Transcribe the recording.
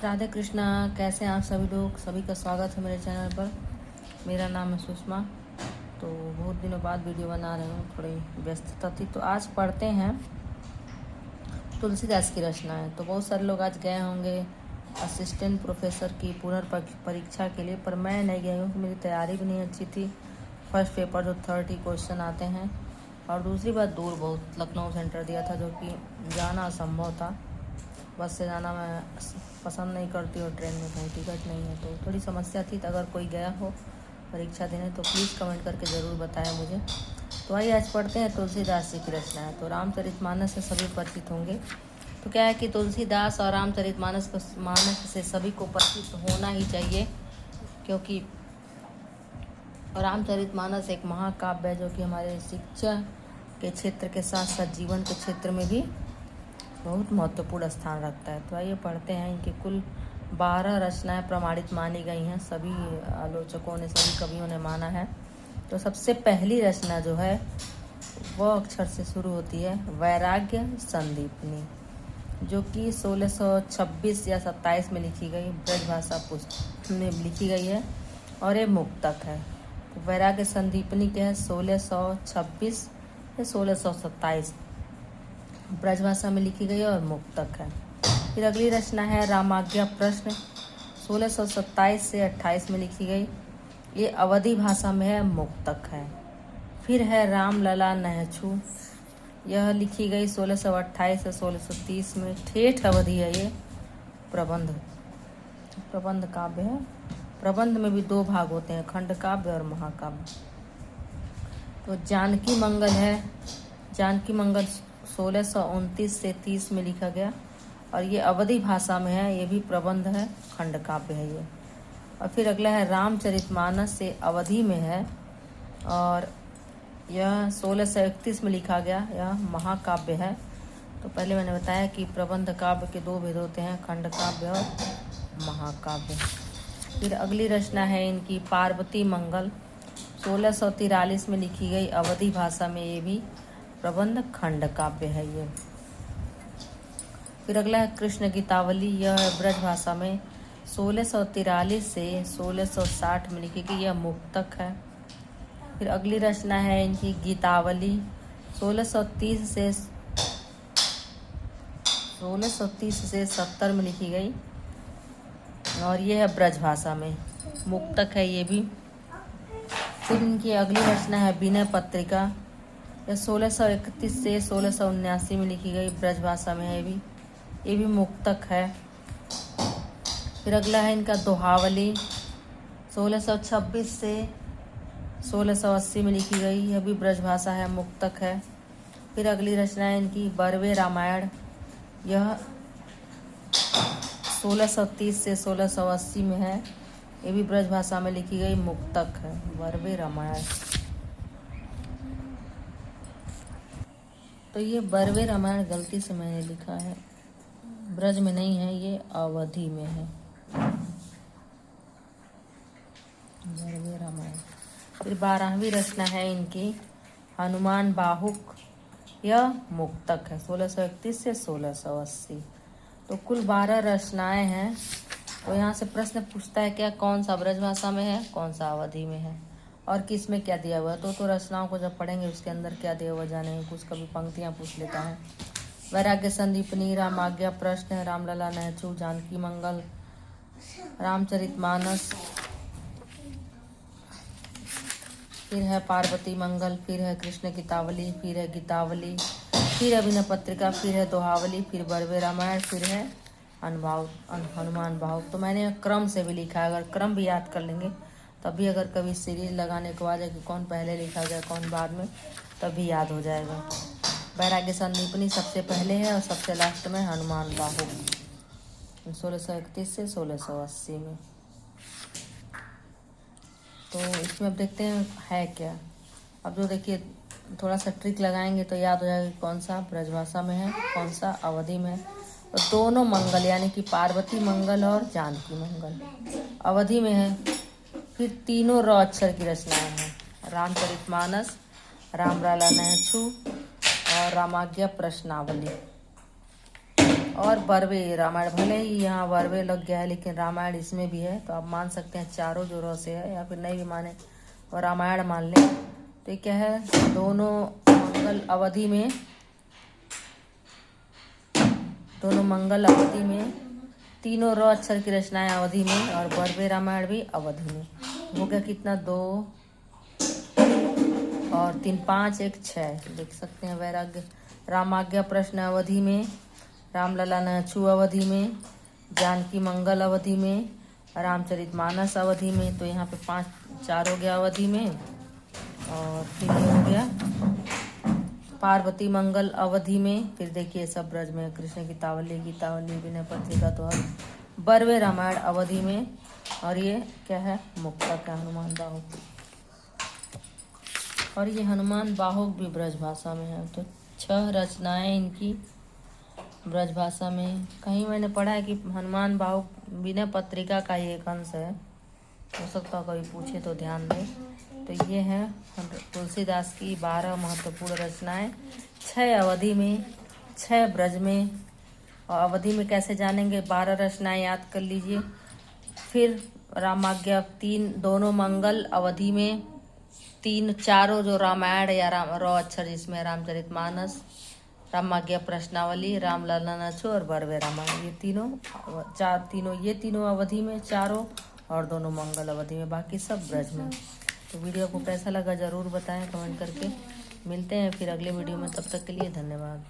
राधे कृष्णा। कैसे हैं आप सभी लोग? सभी का स्वागत है मेरे चैनल पर। मेरा नाम है सुषमा। तो बहुत दिनों बाद वीडियो बना रही हूँ, थोड़ी व्यस्तता थी। तो आज पढ़ते हैं तुलसीदास की रचनाएं। तो बहुत सारे लोग आज गए होंगे असिस्टेंट प्रोफेसर की पुनर्परीक्षा के लिए, पर मैं नहीं गई हूँ। मेरी तैयारी भी नहीं अच्छी थी। फर्स्ट पेपर जो 30 क्वेश्चन आते हैं, और दूसरी बात दूर बहुत लखनऊ सेंटर दिया था, जो कि जाना असंभव था। बस से जाना मैं पसंद नहीं करती और ट्रेन में कहीं टिकट नहीं है, तो थोड़ी समस्या थी। तो अगर कोई गया हो परीक्षा देने तो प्लीज़ कमेंट करके ज़रूर बताएं मुझे। तो आइए आज पढ़ते हैं तुलसीदास जी की रचना है। तो रामचरितमानस से सभी परिचित होंगे। तो क्या है कि तुलसीदास और रामचरितमानस से सभी को परिचित होना ही चाहिए, क्योंकि रामचरितमानस एक महाकाव्य है जो कि हमारे शिक्षा के क्षेत्र के साथ साथ जीवन के क्षेत्र में भी बहुत महत्वपूर्ण स्थान रखता है। तो आइए पढ़ते हैं। इनकी कुल 12 रचनाएं प्रमाणित मानी गई हैं। सभी आलोचकों ने, सभी कवियों ने माना है। तो सबसे पहली रचना जो है वह अक्षर से शुरू होती है, वैराग्य संदीपनी, जो कि 1626 या 27 में लिखी गई, ब्रजभाषा पुस्तक में लिखी गई है और ये मुक्तक है। तो वैराग्य संदीपनी क्या है, 1626 या 1627 ब्रजभाषा में लिखी गई है और मुक्तक है। फिर अगली रचना है रामाज्ञा प्रश्न, 1627 से 28 में लिखी गई, ये अवधी भाषा में है, मुक्तक है। फिर है रामलला नहछू, यह लिखी गई 1628 से 1630 में, ठेठ अवधि है ये, प्रबंध काव्य है। प्रबंध में भी 2 भाग होते हैं, खंड काव्य और महाकाव्य। तो जानकी मंगल है, जानकी मंगल 1629 से 30 में लिखा गया और ये अवधी भाषा में है, ये भी प्रबंध है, खंड काव्य है ये। और फिर अगला है रामचरितमानस, से अवधि में है और यह 1631 में लिखा गया, यह महाकाव्य है। तो पहले मैंने बताया कि प्रबंध काव्य के 2 भेद होते हैं, खंड काव्य और महाकाव्य। फिर अगली रचना है इनकी पार्वती मंगल, 1643 में लिखी गई, अवधी भाषा में, ये भी प्रबंध खंड काव्य है ये। फिर अगला है कृष्ण गीतावली, यह ब्रज भाषा में 1643 से 1660 में लिखी गई, यह मुक्तक है। फिर अगली रचना है इनकी गीतावली, 1630 से 70 में लिखी गई और ये है ब्रज भाषा में, मुक्तक है ये भी। फिर इनकी अगली रचना है विनय पत्रिका, यह 1631 से 1679 में लिखी गई, ब्रज भाषा में है ये भी मुक्तक है। फिर अगला है इनका दोहावली, 1626 से 1680 में लिखी गई, यह भी ब्रज भाषा है, मुक्तक है। फिर अगली रचना है इनकी बरवे रामायण, यह 1630 से 1680 में है, ये भी ब्रज भाषा में लिखी गई, मुक्तक है, बरवे रामायण। तो ये बरवे रामायण गलती से मैंने लिखा है, ब्रज में नहीं है, ये अवधि में है, बरवे रामायण। फिर 12वीं रचना है इनकी हनुमान बाहुक, यह मुक्तक है, 1631 से 1680। तो कुल 12 रचनाएं हैं। तो यहाँ से प्रश्न पूछता है क्या, कौन सा ब्रज भाषा में है, कौन सा अवधि में है और किस में क्या दिया हुआ है। तो रचनाओं को जब पढ़ेंगे उसके अंदर क्या दिया हुआ जानेंगे। कुछ कभी पंक्तियाँ पूछ लेता है। वैराग्य संदीपनी, रामाज्ञा प्रश्न, रामलला नहछू, जानकी मंगल, रामचरितमानस, फिर है पार्वती मंगल, फिर है कृष्ण गीतावली, फिर है गीतावली, फिर है विनय पत्रिका, फिर है दोहावली, फिर बरवे रामायण, फिर है हनुमान बाहुक। तो मैंने क्रम से भी लिखा है, अगर क्रम भी याद कर लेंगे तभी अगर कभी सीरीज लगाने के बाद कि कौन पहले लिखा गया कौन बाद में, तभी याद हो जाएगा। वैराग्य संदीपनी सबसे पहले है और सबसे लास्ट में हनुमान बाहुक, 1631 से 1680 में। तो इसमें अब देखते हैं है क्या। अब जो देखिए थोड़ा सा ट्रिक लगाएंगे तो याद हो जाएगा कि कौन सा ब्रजभाषा में है, कौन सा अवधि में है। तो दोनों मंगल यानी कि पार्वती मंगल और जानकी मंगल अवधि में है। फिर तीनों र अक्षर की रचनाएं हैं, रामचरितमानस, रामलला नहछू और रामाज्ञा प्रश्नावली। और बरवे रामायण, भले ही यहाँ बरवे लग गया है लेकिन रामायण इसमें भी है, तो आप मान सकते हैं चारों जो रस है, या फिर नहीं भी माने और रामायण मान लें। तो ये क्या है, दोनों मंगल अवधि में, तीनों र अक्षर की रचनाएं अवधि में, और बरवे रामायण भी अवधि में। हो गया कितना, 2 और 3, 5, 1, 6। देख सकते हैं वैराग्य रामाज्ञा प्रश्न अवधि में, रामलला नछू अवधि में, जानकी मंगल अवधि में, रामचरितमानस अवधि में। तो यहाँ पे 4 हो गया अवधि में, और 3 हो गया पार्वती मंगल अवधि में। फिर देखिए सब ब्रज में, कृष्ण की तावली, गीतावली, विनय पत्रिका, तो हर बरवे रामायण अवधि में। और ये क्या है, मुक्ता का हनुमान बाहुक, और ये हनुमान बाहुक भी ब्रज भाषा में है। तो 6 रचनाएं इनकी ब्रज भाषा में। कहीं मैंने पढ़ा है कि हनुमान बाहुक विनय पत्रिका का ही एक अंश है, हो सकता है कभी पूछे तो ध्यान दें। तो ये है तुलसीदास की 12 महत्वपूर्ण रचनाएं, 6 अवधि में, 6 ब्रज में। और अवधि में कैसे जानेंगे, 12 रचनाएं याद कर लीजिए। फिर रामाज्ञा 3 दोनों मंगल अवधि में, 3 चारों जो रामायण या र अक्षर जिसमें रामचरितमानस, रामाज्ञा प्रश्नावली, रामलला नछू और बरवे रामायण, ये तीनों अवधि में, चारों, और दोनों मंगल अवधि में, बाकी सब ब्रज में। तो वीडियो को कैसा लगा ज़रूर बताएं कमेंट करके। मिलते हैं फिर अगले वीडियो में, तब तक के लिए धन्यवाद।